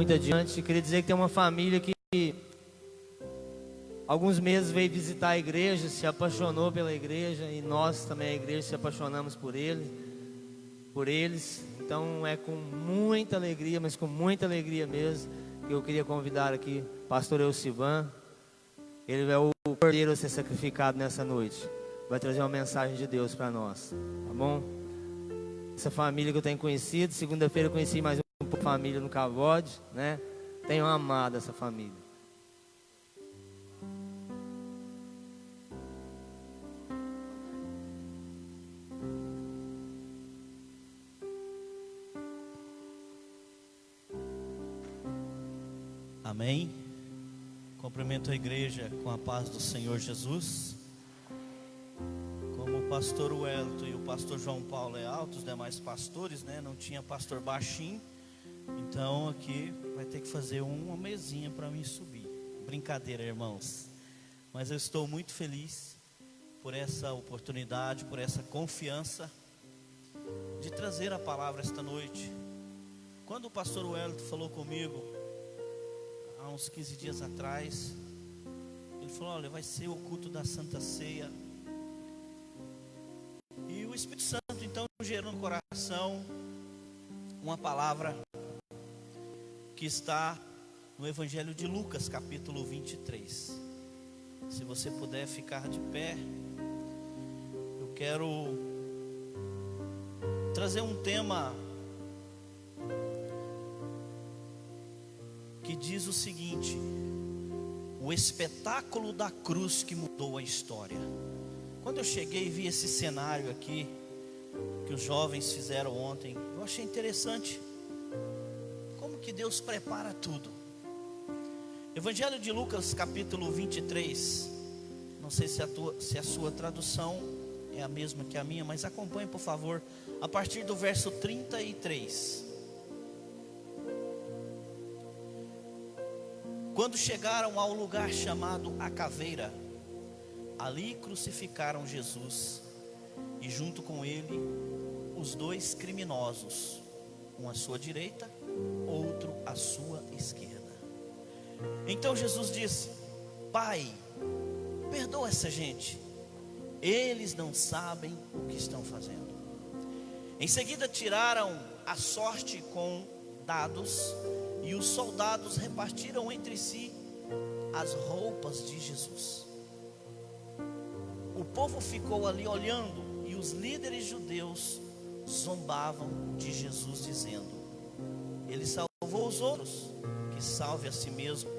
muito adiante. Queria dizer que tem uma família que alguns meses veio visitar a igreja, se apaixonou pela igreja, e nós também, a igreja, se apaixonamos por eles. Então é com muita alegria, mas com muita alegria mesmo, que eu queria convidar aqui o pastor Elcivan. Ele é o cordeiro a ser sacrificado nessa noite. Vai trazer uma mensagem de Deus para nós, tá bom? Essa família que eu tenho conhecido, segunda-feira eu conheci mais um pouco de família no Cavode, né? Tenho amado essa família. Amém. Cumprimento a igreja com a paz do Senhor Jesus. Como o pastor Wellington e o pastor João Paulo é alto, os demais pastores, né? Não tinha pastor baixinho. Então aqui vai ter que fazer uma mesinha para mim subir. Brincadeira, irmãos. Mas eu estou muito feliz por essa oportunidade, por essa confiança de trazer a palavra esta noite. Quando o pastor Wellington falou comigo há uns 15 dias atrás, ele falou: olha, vai ser o culto da Santa Ceia. E o Espírito Santo então gerou no coração uma palavra que está no Evangelho de Lucas, capítulo 23. Se você puder ficar de pé, eu quero trazer um tema que diz o seguinte: o espetáculo da cruz que mudou a história. Quando eu cheguei e vi esse cenário aqui que os jovens fizeram ontem, eu achei interessante como que Deus prepara tudo. Evangelho de Lucas, capítulo 23. Não sei se a sua tradução é a mesma que a minha, mas acompanhe, por favor, a partir do verso 33. Quando chegaram ao lugar chamado A Caveira, ali crucificaram Jesus, e junto com ele os dois criminosos, um à sua direita, outro à sua esquerda. Então Jesus disse: Pai, perdoa essa gente, eles não sabem o que estão fazendo. Em seguida tiraram a sorte com dados, e os soldados repartiram entre si as roupas de Jesus. O povo ficou ali olhando, e os líderes judeus zombavam de Jesus, dizendo: ele salvou os outros, que salve a si mesmo,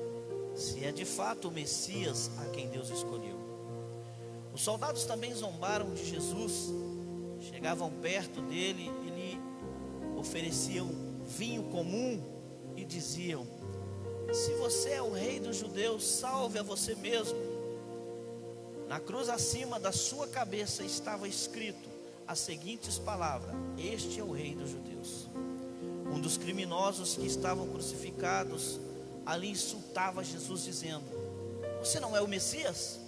se é de fato o Messias a quem Deus escolheu. Os soldados também zombaram de Jesus. Chegavam perto dele e lhe ofereciam vinho comum e diziam: se você é o rei dos judeus, salve a você mesmo. Na cruz acima da sua cabeça estava escrito as seguintes palavras: este é o rei dos judeus. Um dos criminosos que estavam crucificados ali insultava Jesus, dizendo: você não é o Messias?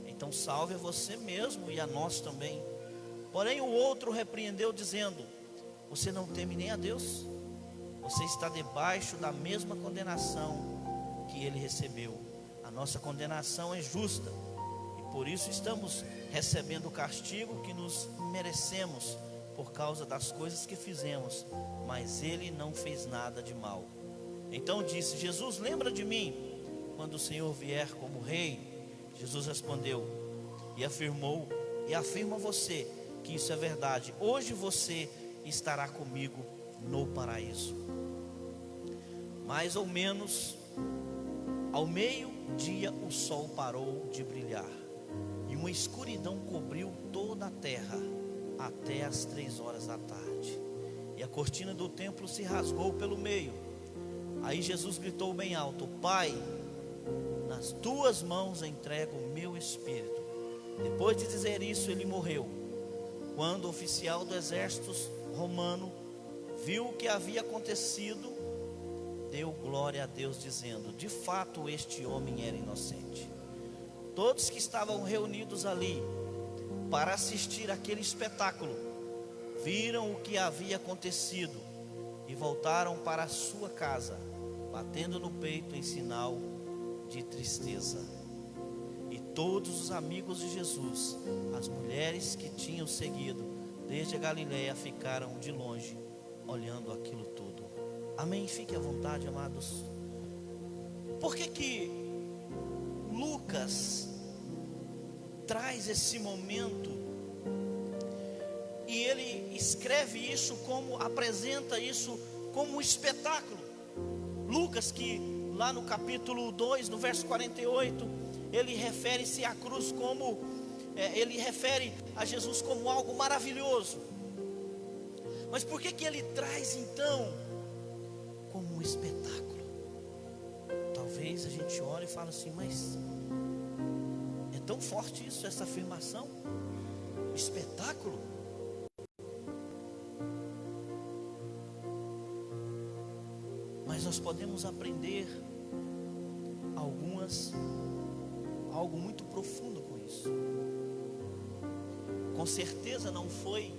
Então salve a você mesmo e a nós também. Porém o outro repreendeu, dizendo: você não teme nem a Deus? Você está debaixo da mesma condenação que ele recebeu. A nossa condenação é justa, e por isso estamos recebendo o castigo que nos merecemos por causa das coisas que fizemos, mas ele não fez nada de mal. Então disse Jesus: lembra de mim quando o Senhor vier como rei. Jesus respondeu e afirma você que isso é verdade. Hoje você estará comigo no paraíso. Mais ou menos ao meio-dia o sol parou de brilhar, e uma escuridão cobriu toda a terra até as 3 horas da tarde, e a cortina do templo se rasgou pelo meio. Aí Jesus gritou bem alto: Pai, nas tuas mãos entrego o meu espírito. Depois de dizer isso, ele morreu. Quando o oficial do exército romano viu o que havia acontecido, deu glória a Deus, dizendo: de fato este homem era inocente. Todos que estavam reunidos ali para assistir aquele espetáculo viram o que havia acontecido e voltaram para a sua casa, batendo no peito em sinal de tristeza. E todos os amigos de Jesus, as mulheres que tinham seguido desde a Galileia, ficaram de longe olhando aquilo tudo. Amém? Fique à vontade, amados. Por que Lucas traz esse momento e ele escreve isso apresenta isso como um espetáculo? Lucas, que lá no capítulo 2, no verso 48, ele refere-se à cruz ele refere a Jesus como algo maravilhoso. Mas por que ele traz então como um espetáculo? Talvez a gente olhe e fale assim, mas é tão forte isso, essa afirmação? Espetáculo? Mas nós podemos aprender algo muito profundo com isso. Com certeza não foi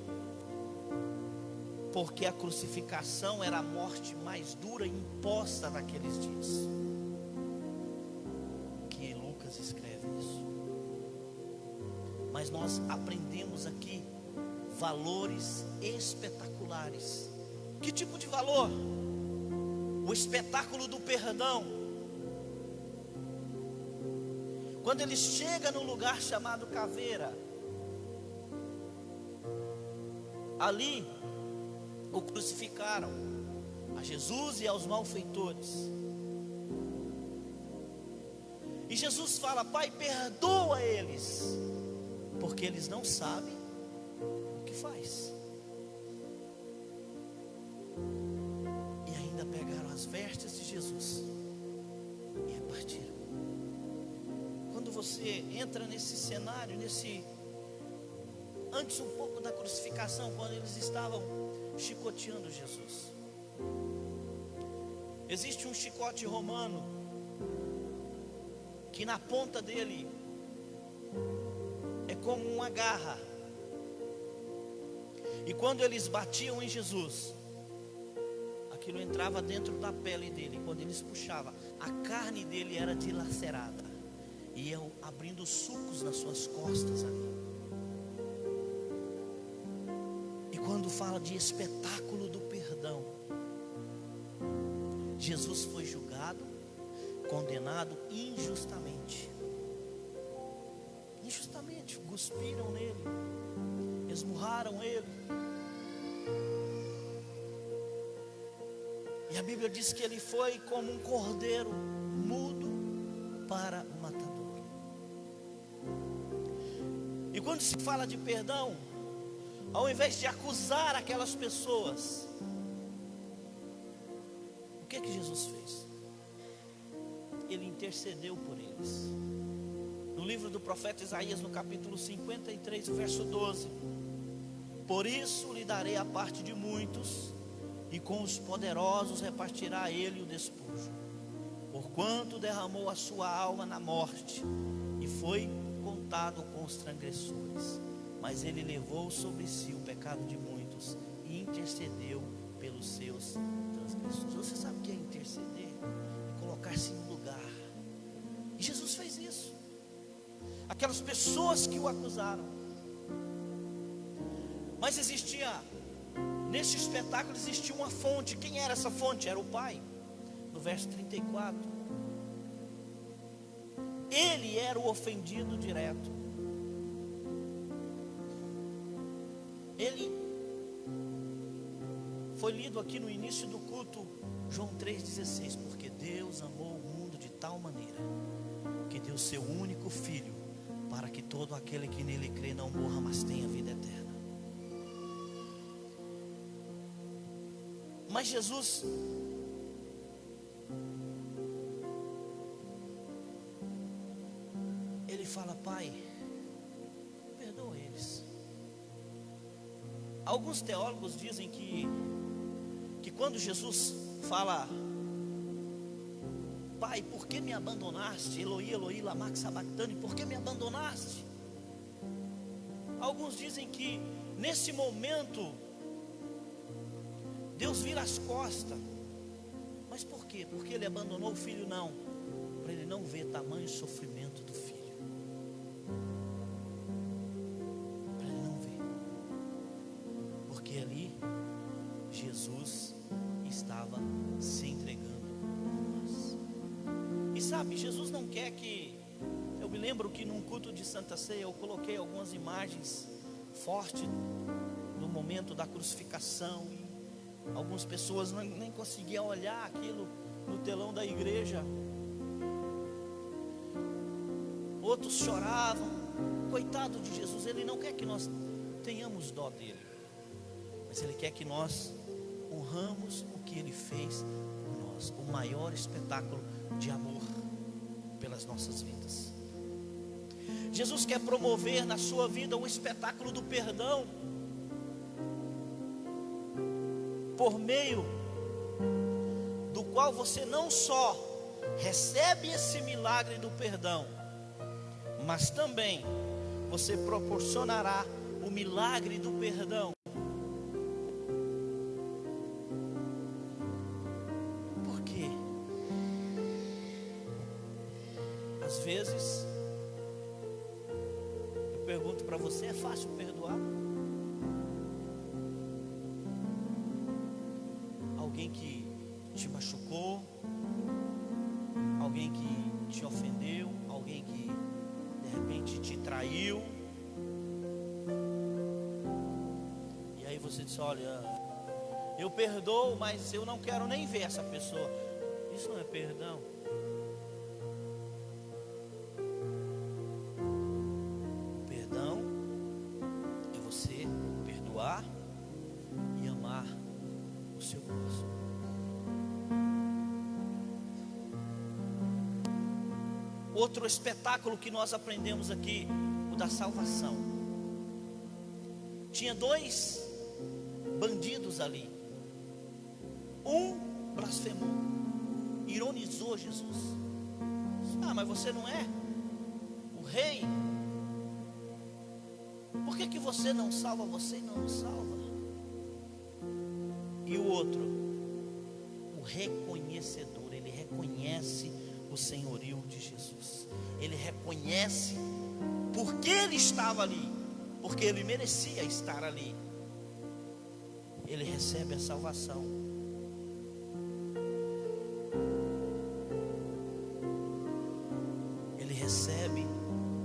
porque a crucificação era a morte mais dura imposta naqueles dias que Lucas escreve isso. Mas nós aprendemos aqui valores espetaculares. Que tipo de valor? O espetáculo do perdão. Quando ele chega no lugar chamado Caveira, ali o crucificaram, a Jesus e aos malfeitores. E Jesus fala: Pai, perdoa eles, porque eles não sabem o que faz. E ainda pegaram as vestes de Jesus e repartiram. Quando você entra nesse cenário, antes um pouco da crucificação, quando eles estavam chicoteando Jesus, existe um chicote romano que na ponta dele é como uma garra. E quando eles batiam em Jesus, aquilo entrava dentro da pele dele. Quando eles puxavam, a carne dele era dilacerada, iam abrindo sucos nas suas costas ali. E quando fala de espetáculo do perdão, Jesus foi julgado, condenado injustamente. Injustamente, cuspiram nele, esmurraram ele. E a Bíblia diz que ele foi como um cordeiro mudo para o matador. E quando se fala de perdão, ao invés de acusar aquelas pessoas, o que Jesus fez? Ele intercedeu por eles. No livro do profeta Isaías, no capítulo 53, verso 12: Por isso lhe darei a parte de muitos, e com os poderosos repartirá ele o despojo, porquanto derramou a sua alma na morte, e foi contado com os transgressores. Mas ele levou sobre si o pecado de muitos, e intercedeu pelos seus transgressores. Você sabe o que é interceder? É colocar-se em lugar. E Jesus fez isso. Aquelas pessoas que o acusaram. Mas nesse espetáculo existia uma fonte. Quem era essa fonte? Era o Pai. No verso 34, ele era o ofendido direto. Ele foi lido aqui no início do culto, João 3,16: Porque Deus amou o mundo de tal maneira que deu seu único Filho, para que todo aquele que nele crê não morra, mas tenha vida eterna. Mas Jesus, ele fala: Pai, perdoa eles. Alguns teólogos dizem que quando Jesus fala: Pai, por que me abandonaste? Eloi, Eloi, lama sabachthani, por que me abandonaste? Alguns dizem que nesse momento Deus vira as costas. Mas por quê? Porque ele abandonou o filho? Não, para ele não ver tamanho sofrimento do filho, para ele não ver, porque ali Jesus estava se entregando por nós. E sabe, Jesus não quer que... Eu me lembro que num culto de Santa Ceia eu coloquei algumas imagens fortes do momento da crucificação, e algumas pessoas nem conseguiam olhar aquilo no telão da igreja. Outros choravam. Coitado de Jesus. Ele não quer que nós tenhamos dó dele, mas ele quer que nós honramos o que ele fez por nós, o maior espetáculo de amor pelas nossas vidas. Jesus quer promover na sua vida o espetáculo do perdão, por meio do qual você não só recebe esse milagre do perdão, mas também você proporcionará o milagre do perdão. Por quê? Às vezes eu pergunto para você: é fácil perdoar? Alguém que te machucou, alguém que te ofendeu, alguém que de repente te traiu, e aí você diz: olha, eu perdoo, mas eu não quero nem ver essa pessoa. Isso não é perdão. Perdão é você perdoar e amar o seu próximo. Outro espetáculo que nós aprendemos aqui, o da salvação. Tinha dois bandidos ali. Um blasfemou, ironizou Jesus. Ah, mas você não é o rei? Por que você não salva você e não nos salva? E o outro, o reconhecedor, ele reconhece o senhorio de Jesus. Ele reconhece porque ele estava ali, porque ele merecia estar ali. Ele recebe a salvação. Ele recebe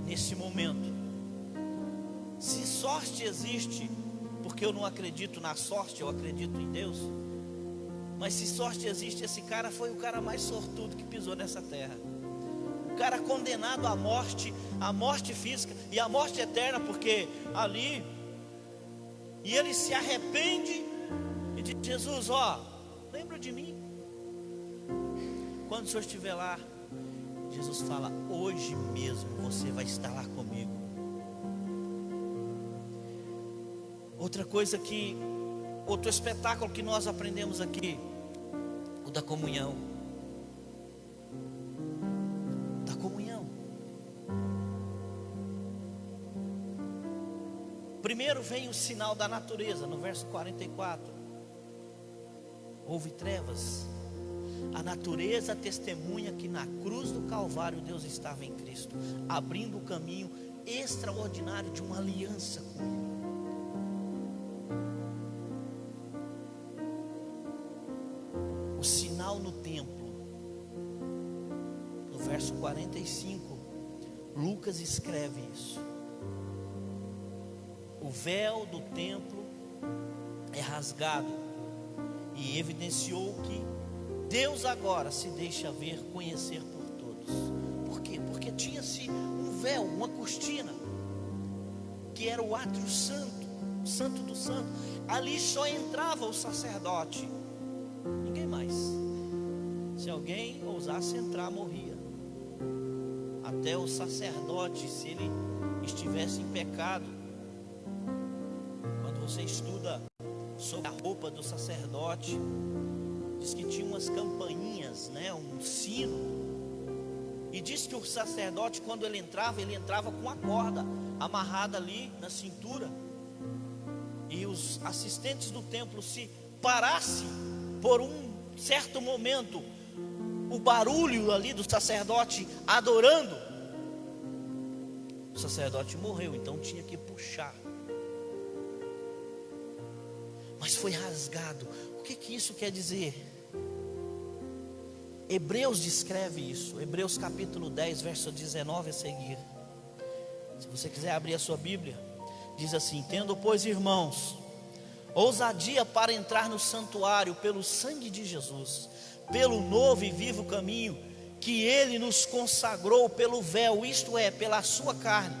nesse momento. Se sorte existe, porque eu não acredito na sorte, eu acredito em Deus. Mas se sorte existe, esse cara foi o cara mais sortudo que pisou nessa terra. O cara condenado à morte física e à morte eterna, porque ali, e ele se arrepende e diz: Jesus, ó, lembra de mim. Quando o Senhor estiver lá, Jesus fala: hoje mesmo você vai estar lá comigo. Outro espetáculo que nós aprendemos aqui, o da comunhão. Da comunhão. Primeiro vem o sinal da natureza, no verso 44. Houve trevas. A natureza testemunha que na cruz do Calvário Deus estava em Cristo, abrindo o caminho extraordinário de uma aliança com Ele. O sinal no templo, no verso 45, Lucas escreve isso. O véu do templo é rasgado e evidenciou que Deus agora se deixa ver, conhecer por todos. Por quê? Porque tinha-se um véu, uma cortina, que era o átrio santo, o santo do santo. Ali só entrava o sacerdote, ninguém mais. Se alguém ousasse entrar, morria. Até o sacerdote, se ele estivesse em pecado. Quando você estuda sobre a roupa do sacerdote, diz que tinha umas campainhas, né, um sino. E diz que o sacerdote, quando ele entrava com a corda amarrada ali na cintura. E os assistentes do templo, se parassem por um certo momento, o barulho ali do sacerdote adorando, o sacerdote morreu, então tinha que puxar. Mas foi rasgado. O que isso quer dizer? Hebreus descreve isso. Hebreus capítulo 10, verso 19 a seguir. Se você quiser abrir a sua Bíblia, diz assim: tendo, pois, irmãos, ousadia para entrar no santuário pelo sangue de Jesus, pelo novo e vivo caminho que Ele nos consagrou pelo véu, isto é, pela sua carne.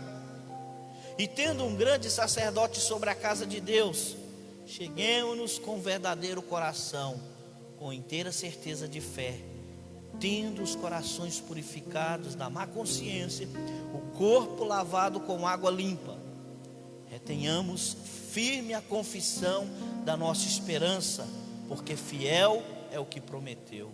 E tendo um grande sacerdote sobre a casa de Deus, cheguemo-nos com verdadeiro coração, com inteira certeza de fé, tendo os corações purificados da má consciência, o corpo lavado com água limpa. Retenhamos firme a confissão da nossa esperança, porque fiel é o que prometeu.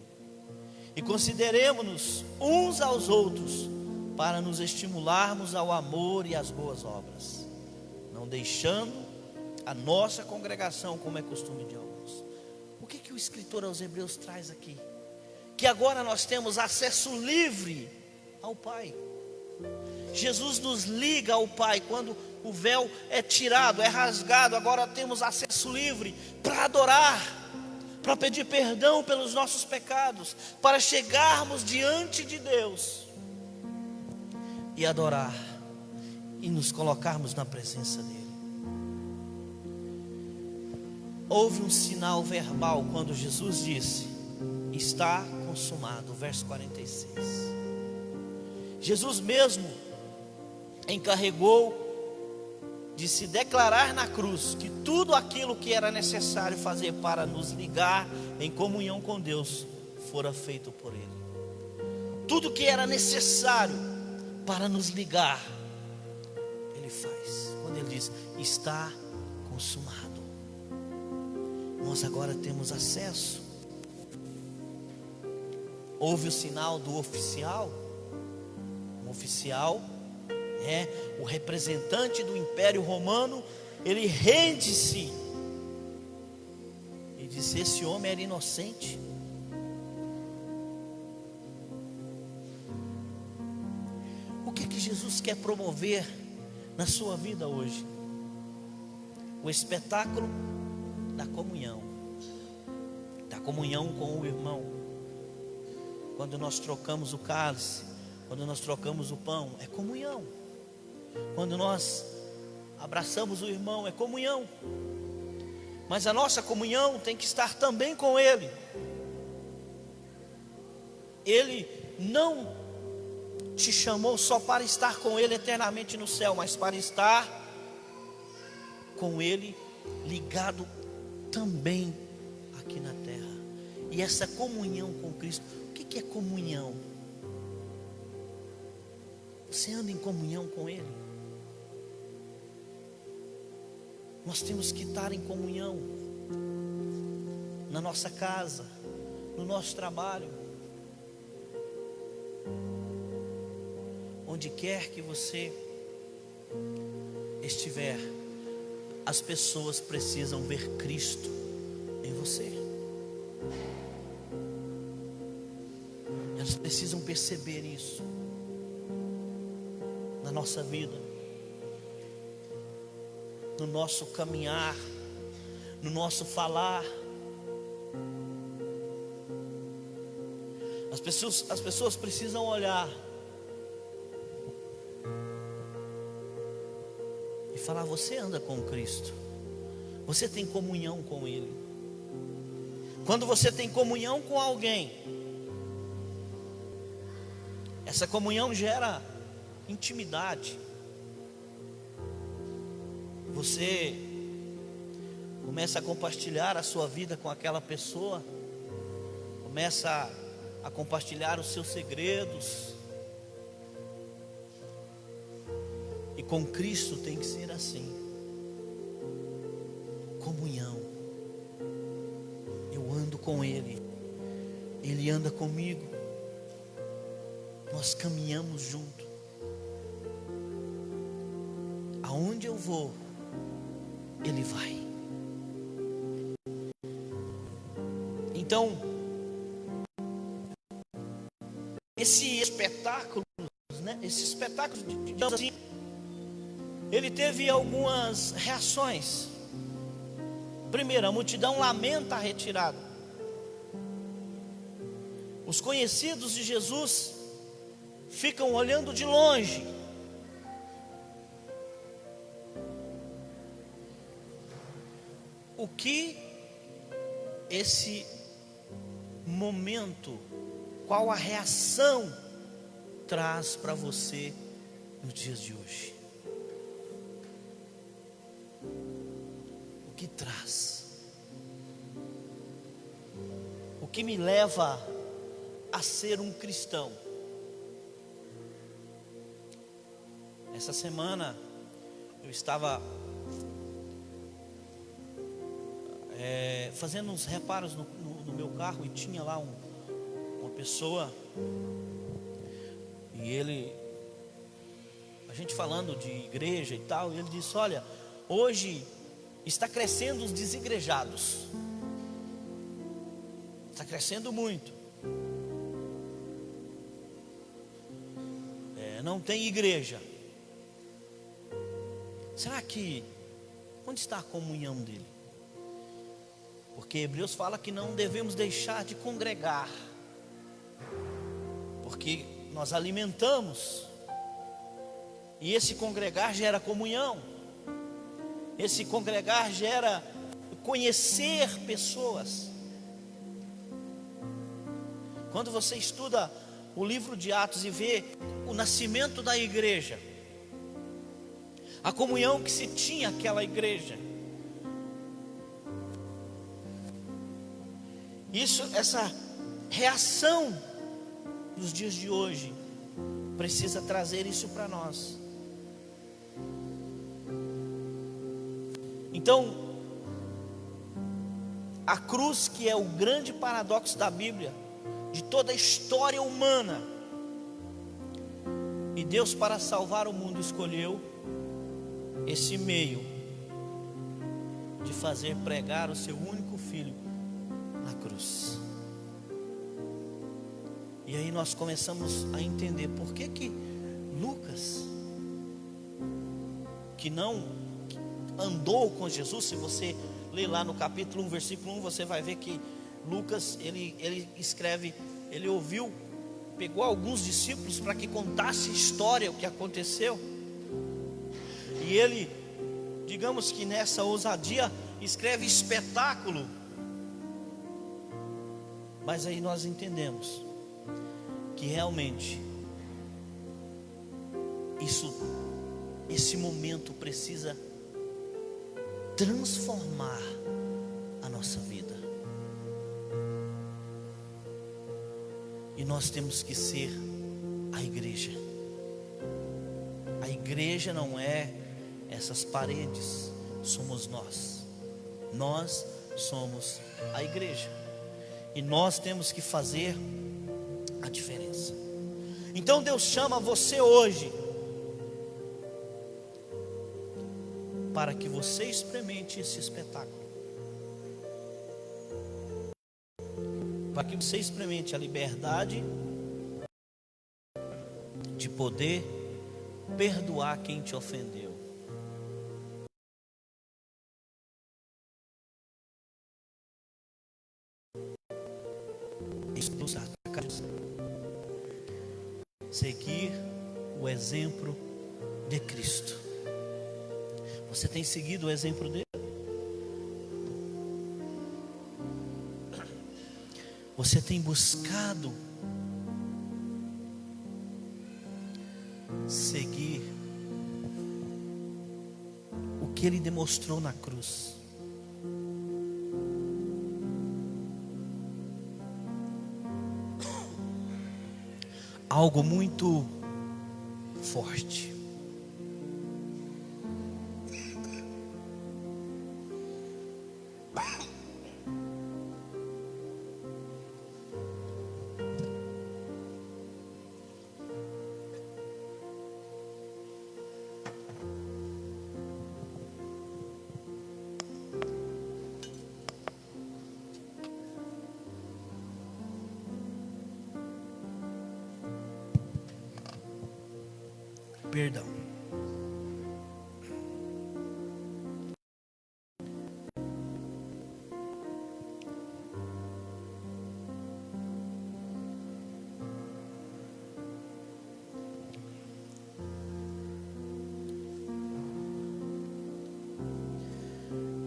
E consideremos-nos uns aos outros, para nos estimularmos ao amor e às boas obras, não deixando a nossa congregação, como é costume de alguns. O que o escritor aos Hebreus traz aqui? Que agora nós temos acesso livre ao Pai. Jesus nos liga ao Pai. Quando o véu é tirado, é rasgado, agora temos acesso livre para adorar, para pedir perdão pelos nossos pecados, para chegarmos diante de Deus e adorar, e nos colocarmos na presença dEle. Houve um sinal verbal quando Jesus disse: está consumado, verso 46. Jesus mesmo encarregou de se declarar na cruz que tudo aquilo que era necessário fazer para nos ligar em comunhão com Deus fora feito por Ele. Tudo que era necessário para nos ligar, Ele faz. Quando Ele diz: está consumado, nós agora temos acesso. Houve o sinal do oficial. O oficial é o representante do Império Romano. Ele rende-se e diz: esse homem era inocente. O que Jesus quer promover na sua vida hoje? O espetáculo da comunhão com o irmão. Quando nós trocamos o cálice, quando nós trocamos o pão, é comunhão. Quando nós abraçamos o irmão, é comunhão. Mas a nossa comunhão tem que estar também com Ele. Ele não te chamou só para estar com Ele eternamente no céu, mas para estar com Ele ligado também aqui na terra. E essa comunhão com Cristo, o que é comunhão? Você anda em comunhão com Ele? Nós temos que estar em comunhão na nossa casa, no nosso trabalho, onde quer que você estiver. As pessoas precisam ver Cristo em você. Elas precisam perceber isso na nossa vida, no nosso caminhar, no nosso falar. As pessoas precisam olhar e falar: você anda com Cristo, você tem comunhão com Ele. Quando você tem comunhão com alguém, essa comunhão gera intimidade. Você começa a compartilhar a sua vida com aquela pessoa, começa a compartilhar os seus segredos. E com Cristo tem que ser assim. Comunhão. Eu ando com Ele, Ele anda comigo. Nós caminhamos junto. Aonde eu vou, Ele vai. Então, esse espetáculo, né? Esse espetáculo, digamos assim, ele teve algumas reações. Primeiro, a multidão lamenta a retirada. Os conhecidos de Jesus ficam olhando de longe. O que esse momento, qual a reação traz para você nos dias de hoje? O que traz? O que me leva a ser um cristão? Essa semana eu estava fazendo uns reparos no meu carro e tinha lá uma pessoa, e a gente falando de igreja e tal, e ele disse: olha, hoje está crescendo os desigrejados, está crescendo muito, não tem igreja. Será que, onde está a comunhão dele? Porque Hebreus fala que não devemos deixar de congregar, porque nós alimentamos, e esse congregar gera comunhão, esse congregar gera conhecer pessoas. Quando você estuda o livro de Atos e vê o nascimento da igreja, a comunhão que se tinha aquela igreja, essa reação nos dias de hoje precisa trazer isso para nós. Então, a cruz, que é o grande paradoxo da Bíblia, de toda a história humana, e Deus, para salvar o mundo, escolheu esse meio de fazer pregar o seu único filho na cruz. E aí nós começamos a entender por que Lucas, que não andou com Jesus, se você ler lá no capítulo 1, versículo 1, você vai ver que Lucas, ele escreve, ele ouviu, pegou alguns discípulos para que contasse a história, o que aconteceu, e ele, digamos que nessa ousadia, escreve espetáculo. Mas aí nós entendemos que realmente esse momento precisa transformar a nossa vida, e nós temos que ser a igreja. A igreja não é essas paredes, somos nós. Nós somos a igreja, e nós temos que fazer a diferença. Então Deus chama você hoje para que você experimente esse espetáculo, para que você experimente a liberdade de poder perdoar quem te ofendeu. Seguir o exemplo de Cristo. Você tem seguido o exemplo dele? Você tem buscado seguir o que ele demonstrou na cruz? Algo muito forte. perdão.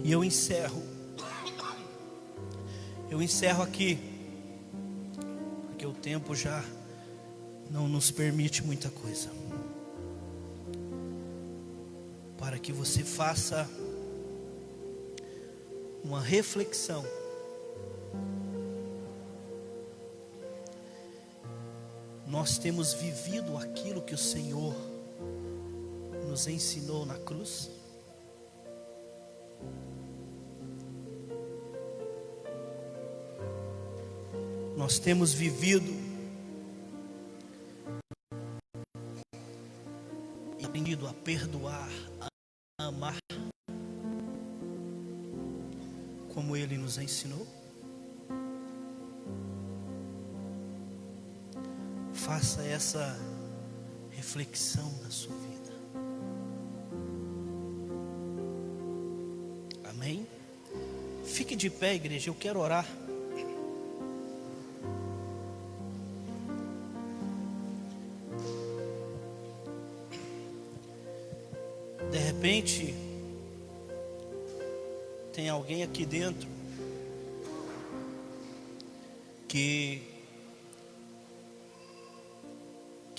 E eu encerro aqui, porque o tempo já não nos permite muita coisa, para que você faça uma reflexão. Nós temos vivido aquilo que o Senhor nos ensinou na cruz? Nós temos vivido e aprendido a perdoar, a amar, como Ele nos ensinou? Faça essa reflexão da sua vida. Amém? Fique de pé, igreja, eu quero orar. De repente, tem alguém aqui dentro que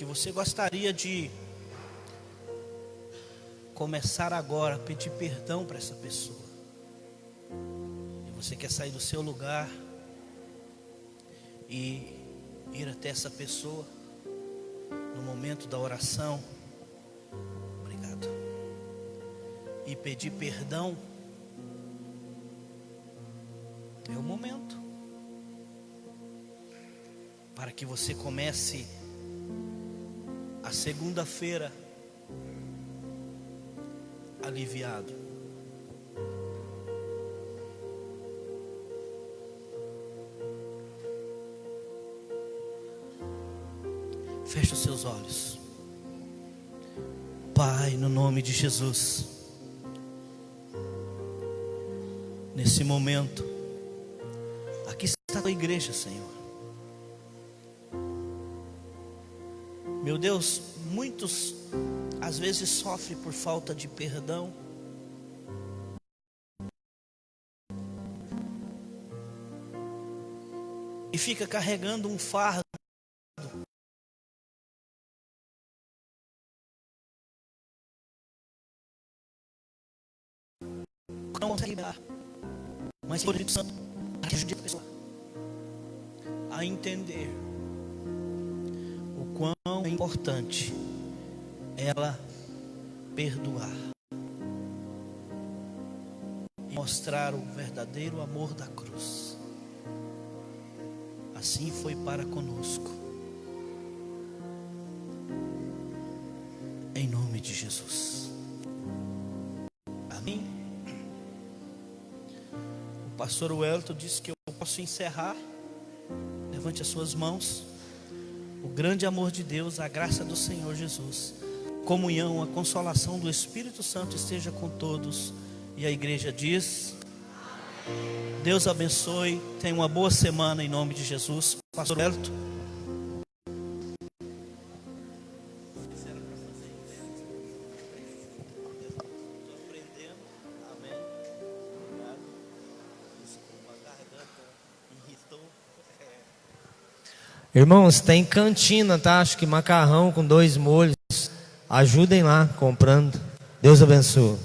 você gostaria de começar agora a pedir perdão para essa pessoa. E você quer sair do seu lugar e ir até essa pessoa no momento da oração. E pedir perdão. É o momento para que você comece a segunda-feira aliviado. Feche os seus olhos. Pai, no nome de Jesus, nesse momento, aqui está a tua igreja, Senhor. Meu Deus, muitos às vezes sofrem por falta de perdão. E fica carregando um fardo. Não consegue dar. Mas o Espírito Santo ajude a pessoa a entender o quão é importante ela perdoar e mostrar o verdadeiro amor da cruz. Assim foi para conosco. Em nome de Jesus. Amém. O pastor Wellington disse que eu posso encerrar. Levante as suas mãos. O grande amor de Deus, a graça do Senhor Jesus, comunhão, a consolação do Espírito Santo esteja com todos. E a igreja diz: Deus abençoe. Tenha uma boa semana em nome de Jesus. Pastor Wellington. Irmãos, tem cantina, tá? Acho que macarrão com 2 molhos. Ajudem lá comprando. Deus abençoe.